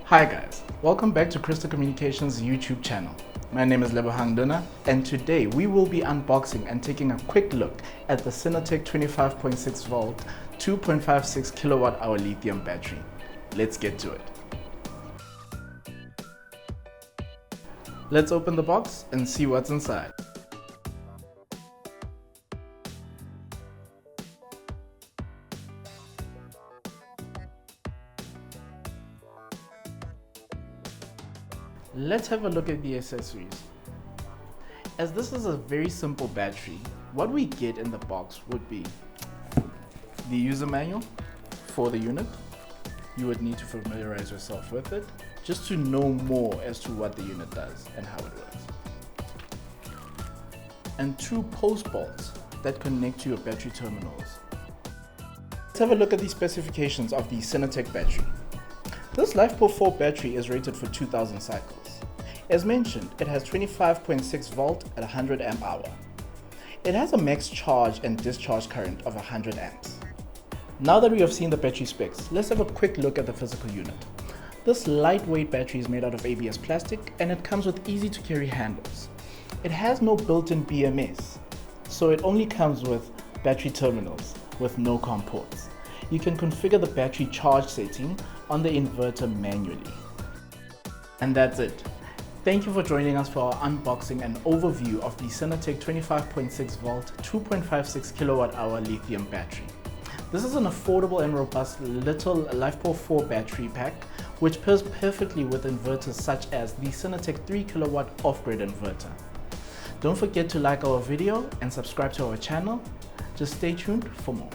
Hi guys, welcome back to Crystal Communications YouTube channel. My name is Lebo and today we will be unboxing and taking a quick look at the Sinotec 25.6 volt 2.56 kilowatt hour lithium battery. Let's get to it. Let's open the box and see what's inside. Let's have a look at the accessories. As this is a very simple battery, what we get in the box would be the user manual for the unit. You would need to familiarize yourself with it just to know more as to what the unit does and how it works. And 2 post bolts that connect to your battery terminals. Let's have a look at the specifications of the Sinotec battery. This LifePO4 battery is rated for 2000 cycles. As mentioned, it has 25.6 volt at 100 amp hour. It has a max charge and discharge current of 100 amps. Now that we have seen the battery specs, let's have a quick look at the physical unit. This lightweight battery is made out of ABS plastic and it comes with easy to carry handles. It has no built-in BMS, so it only comes with battery terminals with no COM ports. You can configure the battery charge setting on the inverter manually. And that's it. Thank you for joining us for our unboxing and overview of the Sinotec 25.6 volt 2.56 kilowatt hour lithium battery. This is an affordable and robust little LifePO4 battery pack which pairs perfectly with inverters such as the Sinotec 3 kilowatt off-grid inverter. Don't forget to like our video and subscribe to our channel. Just stay tuned for more.